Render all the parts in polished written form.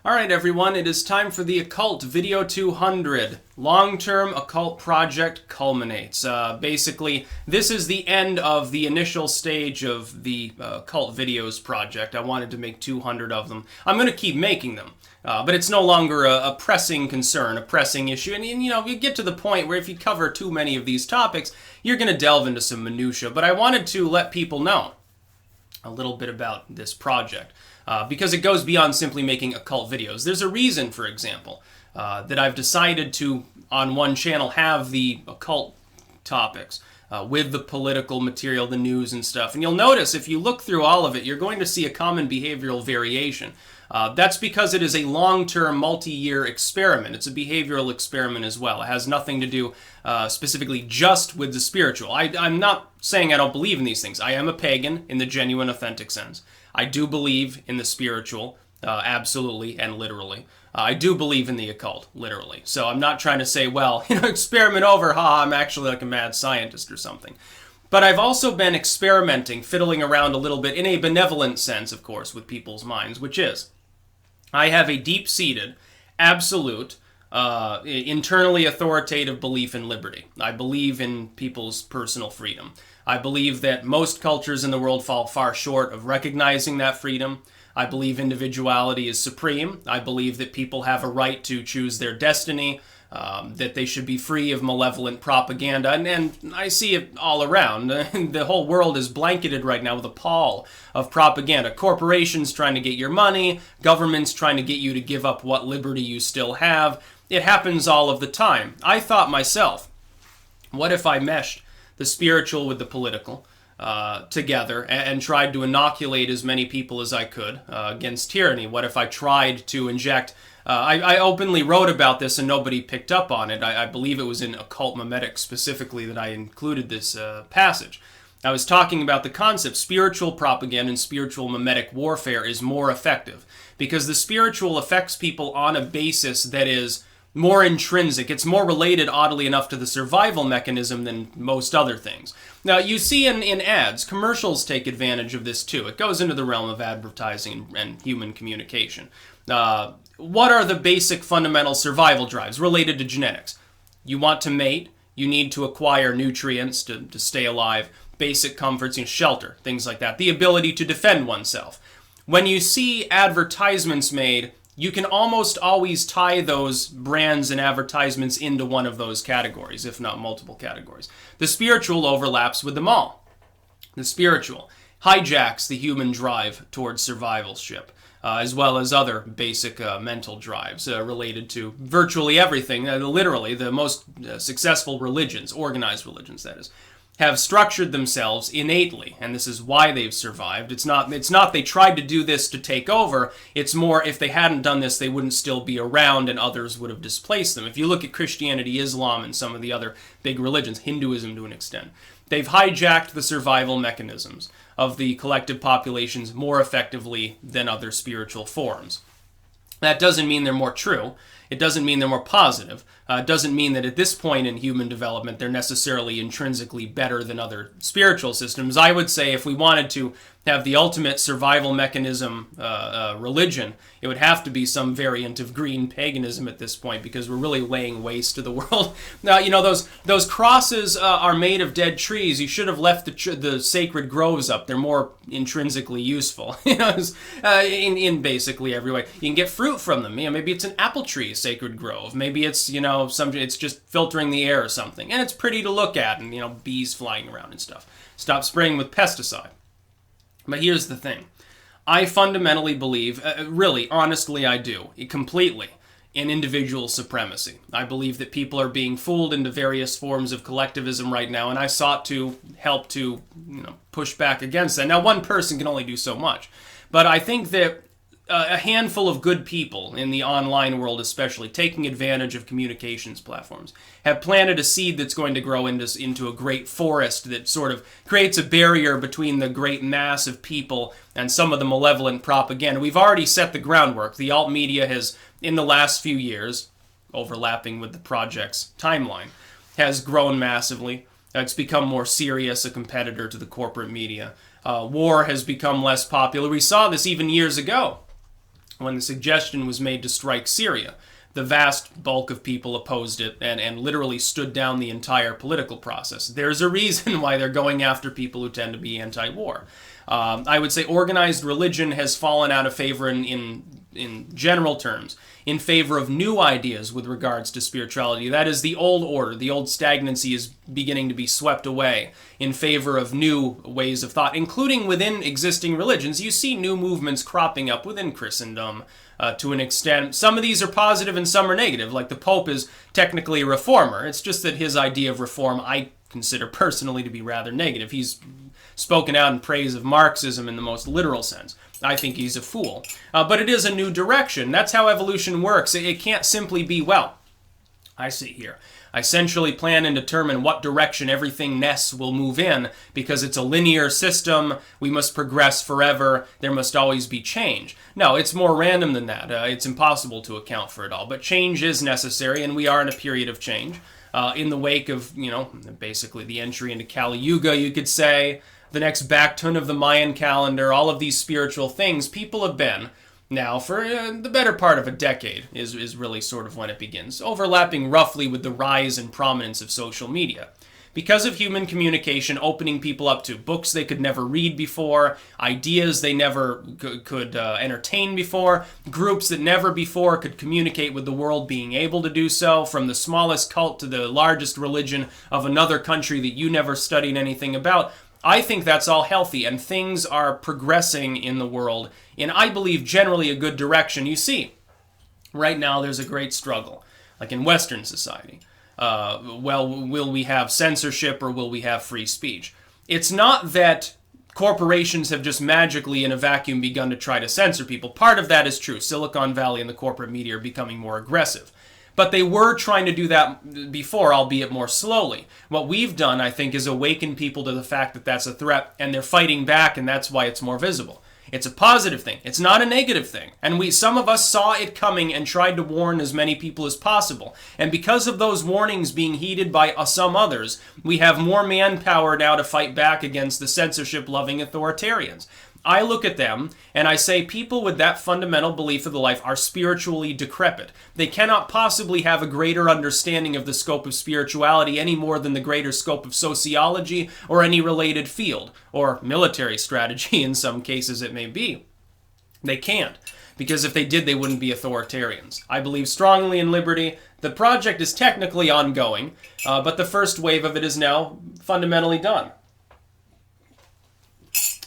Alright everyone, it is time for the Occult Video 200. Long-term Occult project culminates. Basically, this is the end of the initial stage of the Occult Videos project. I wanted to make 200 of them. I'm going to keep making them. But it's no longer a pressing concern, a pressing issue. And you know, you get to the point where if you cover too many of these topics, you're going to delve into some minutia. But I wanted to let people know a little bit about this project. Because it goes beyond simply making occult videos. There's a reason, for example, that I've decided to, on one channel, have the occult topics with the political material, the news and stuff. And you'll notice, if you look through all of it, you're going to see a common behavioral variation. That's because it is a long-term, multi-year experiment. It's a behavioral experiment as well. It has nothing to do specifically just with the spiritual. I'm not saying I don't believe in these things. I am a pagan in the genuine, authentic sense. I do believe in the spiritual, absolutely and literally. I do believe in the occult, literally. So I'm not trying to say, well, experiment over, I'm actually like a mad scientist or something. But I've also been experimenting, fiddling around a little bit, in a benevolent sense, of course, with people's minds, which is, I have a deep-seated, absolute, internally authoritative belief in liberty. I believe in people's personal freedom. I believe that most cultures in the world fall far short of recognizing that freedom. I believe individuality is supreme. I believe that people have a right to choose their destiny, that they should be free of malevolent propaganda, and I see it all around. The whole world is blanketed right now with a pall of propaganda. Corporations trying to get your money, governments trying to get you to give up what liberty you still have. It happens all of the time. I thought myself, what if I meshed the spiritual with the political together and tried to inoculate as many people as I could against tyranny? What if I tried to inject... I openly wrote about this and nobody picked up on it. I believe it was in Occult Memetics specifically that I included this passage. I was talking about the concept spiritual propaganda and spiritual mimetic warfare is more effective because the spiritual affects people on a basis that is more intrinsic. It's more related, oddly enough, to the survival mechanism than most other things. Now, you see in ads, commercials take advantage of this too. It goes into the realm of advertising and human communication. What are the basic fundamental survival drives related to genetics? You want to mate, you need to acquire nutrients to stay alive, basic comforts, shelter, things like that. The ability to defend oneself. When you see advertisements made, you can almost always tie those brands and advertisements into one of those categories, if not multiple categories. The spiritual overlaps with them all. The spiritual hijacks the human drive towards survivalship, as well as other basic mental drives related to virtually everything. Literally, the most successful religions, organized religions that is, have structured themselves innately, and this is why they've survived. It's not they tried to do this to take over. It's more, if they hadn't done this, they wouldn't still be around and others would have displaced them. If you look at Christianity, Islam, and some of the other big religions, Hinduism to an extent, they've hijacked the survival mechanisms of the collective populations more effectively than other spiritual forms. That doesn't mean they're more true. It doesn't mean they're more positive. It doesn't mean that at this point in human development they're necessarily intrinsically better than other spiritual systems. I would say if we wanted to have the ultimate survival mechanism religion, it would have to be some variant of green paganism at this point, because we're really laying waste to the world. Now, those crosses are made of dead trees. You should have left the sacred groves up. They're more intrinsically useful, in basically every way. You can get fruit from them. Maybe it's an apple tree, a sacred grove. Maybe it's it's just filtering the air or something, and it's pretty to look at, and bees flying around and stuff. Stop spraying with pesticide. But here's the thing. I fundamentally believe, really, honestly I do, completely, in individual supremacy. I believe that people are being fooled into various forms of collectivism right now, and I sought to help to push back against that. Now, one person can only do so much, but I think that a handful of good people in the online world, especially taking advantage of communications platforms, have planted a seed that's going to grow into a great forest that sort of creates a barrier between the great mass of people and some of the malevolent propaganda. We've already set the groundwork. The alt media has, in the last few years, overlapping with the project's timeline, has grown massively. It's become more serious, a competitor to the corporate media. War has become less popular. We saw this even years ago when the suggestion was made to strike Syria. The vast bulk of people opposed it and literally stood down the entire political process. There's a reason why they're going after people who tend to be anti-war. I would say organized religion has fallen out of favor in general terms, in favor of new ideas with regards to spirituality. That is, the old order, the old stagnancy is beginning to be swept away in favor of new ways of thought, including within existing religions. You see new movements cropping up within Christendom to an extent. Some of these are positive and some are negative, like the Pope is technically a reformer. It's just that his idea of reform I consider personally to be rather negative. He's spoken out in praise of Marxism in the most literal sense. I think he's a fool. But it is a new direction. That's how evolution works. It can't simply be, well, I see here. I essentially plan and determine what direction everything nests will move in because it's a linear system. We must progress forever. There must always be change. No, it's more random than that. It's impossible to account for it all. But change is necessary, and we are in a period of change. In the wake of, basically the entry into Kali Yuga, you could say, the next backturn of the Mayan calendar, all of these spiritual things, people have been now for the better part of a decade is really sort of when it begins, overlapping roughly with the rise and prominence of social media. Because of human communication opening people up to books they could never read before, ideas they never could entertain before, groups that never before could communicate with the world being able to do so, from the smallest cult to the largest religion of another country that you never studied anything about, I think that's all healthy, and things are progressing in the world in, I believe, generally a good direction. You see, right now there's a great struggle, like in Western society. Will we have censorship or will we have free speech? It's not that corporations have just magically in a vacuum begun to try to censor people. Part of that is true. Silicon Valley and the corporate media are becoming more aggressive. But they were trying to do that before, albeit more slowly. What we've done, I think, is awaken people to the fact that that's a threat, and they're fighting back, and that's why it's more visible. It's a positive thing. It's not a negative thing. And some of us saw it coming and tried to warn as many people as possible. And because of those warnings being heeded by some others, we have more manpower now to fight back against the censorship-loving authoritarians. I look at them and I say people with that fundamental belief of the life are spiritually decrepit. They cannot possibly have a greater understanding of the scope of spirituality any more than the greater scope of sociology or any related field, or military strategy in some cases it may be. They can't, because if they did, they wouldn't be authoritarians. I believe strongly in liberty. The project is technically ongoing, but the first wave of it is now fundamentally done.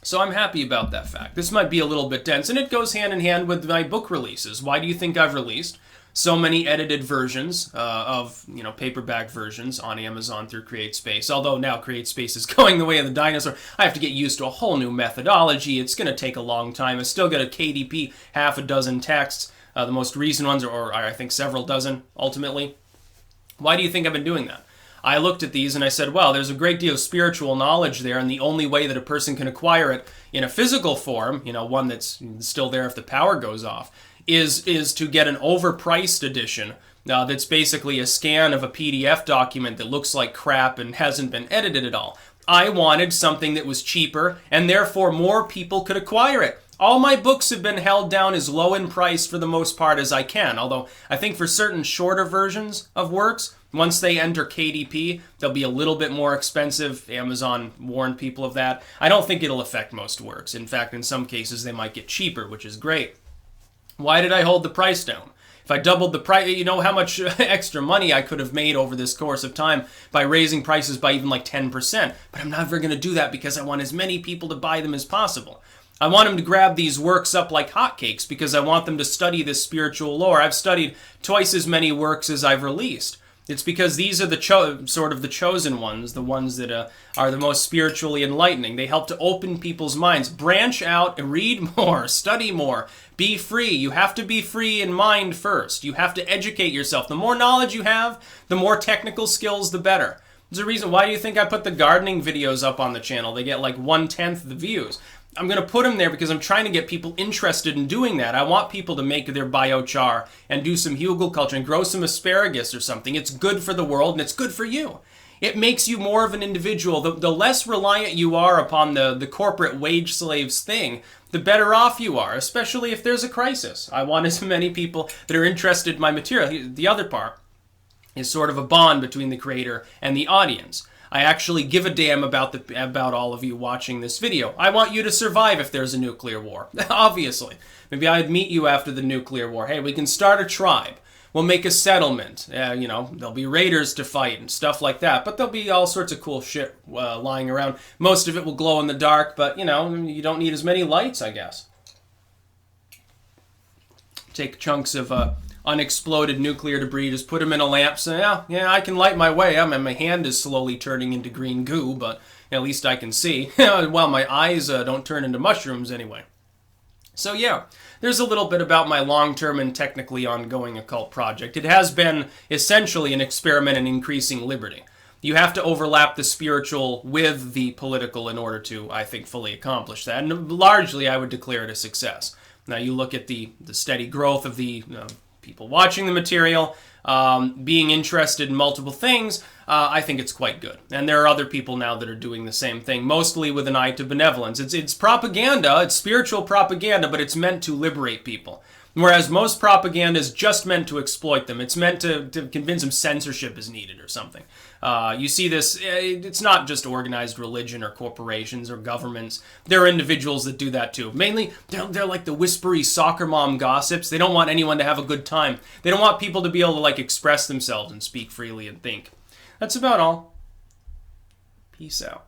So I'm happy about that fact. This might be a little bit dense, and it goes hand in hand with my book releases. Why do you think I've released so many edited versions of, paperback versions on Amazon through CreateSpace? Although now CreateSpace is going the way of the dinosaur, I have to get used to a whole new methodology. It's going to take a long time. I still got a KDP, half a dozen texts. The most recent ones, or I think several dozen, ultimately. Why do you think I've been doing that? I looked at these and I said, well, there's a great deal of spiritual knowledge there, and the only way that a person can acquire it in a physical form, one that's still there if the power goes off, is to get an overpriced edition that's basically a scan of a PDF document that looks like crap and hasn't been edited at all. I wanted something that was cheaper, and therefore more people could acquire it. All my books have been held down as low in price for the most part as I can, although I think for certain shorter versions of works, once they enter KDP, they'll be a little bit more expensive. Amazon warned people of that. I don't think it'll affect most works. In fact, in some cases, they might get cheaper, which is great. Why did I hold the price down? If I doubled the price, you know how much extra money I could have made over this course of time by raising prices by even like 10%. But I'm never going to do that because I want as many people to buy them as possible. I want them to grab these works up like hotcakes because I want them to study this spiritual lore. I've studied twice as many works as I've released. It's because these are the chosen ones, the ones that are the most spiritually enlightening. They help to open people's minds. Branch out and read more, study more, be free. You have to be free in mind first. You have to educate yourself. The more knowledge you have, the more technical skills, the better. There's a reason. Why do you think I put the gardening videos up on the channel? They get like 1/10 the views. I'm going to put them there because I'm trying to get people interested in doing that. I want people to make their biochar and do some hugel culture and grow some asparagus or something. It's good for the world and it's good for you. It makes you more of an individual. The less reliant you are upon the corporate wage slaves thing, the better off you are, especially if there's a crisis. I want as many people that are interested in my material. The other part is sort of a bond between the creator and the audience. I actually give a damn about all of you watching this video. I want you to survive if there's a nuclear war, obviously. Maybe I'd meet you after the nuclear war. Hey, we can start a tribe. We'll make a settlement. You know, there'll be raiders to fight and stuff like that. But there'll be all sorts of cool shit lying around. Most of it will glow in the dark, but, you know, you don't need as many lights, I guess. Take chunks of unexploded nuclear debris, just put them in a lamp, so yeah, I can light my way. I mean, my hand is slowly turning into green goo, but at least I can see. Well, my eyes don't turn into mushrooms anyway. So yeah, there's a little bit about my long-term and technically ongoing occult project. It has been essentially an experiment in increasing liberty. You have to overlap the spiritual with the political in order to, I think, fully accomplish that. And largely, I would declare it a success. Now, you look at the steady growth of the people watching the material, being interested in multiple things, I think it's quite good. And there are other people now that are doing the same thing, mostly with an eye to benevolence. It's propaganda, it's spiritual propaganda, but it's meant to liberate people. Whereas most propaganda is just meant to exploit them. It's meant to convince them censorship is needed or something. You see this, it's not just organized religion or corporations or governments. There are individuals that do that too. Mainly, they're like the whispery soccer mom gossips. They don't want anyone to have a good time. They don't want people to be able to like express themselves and speak freely and think. That's about all. Peace out.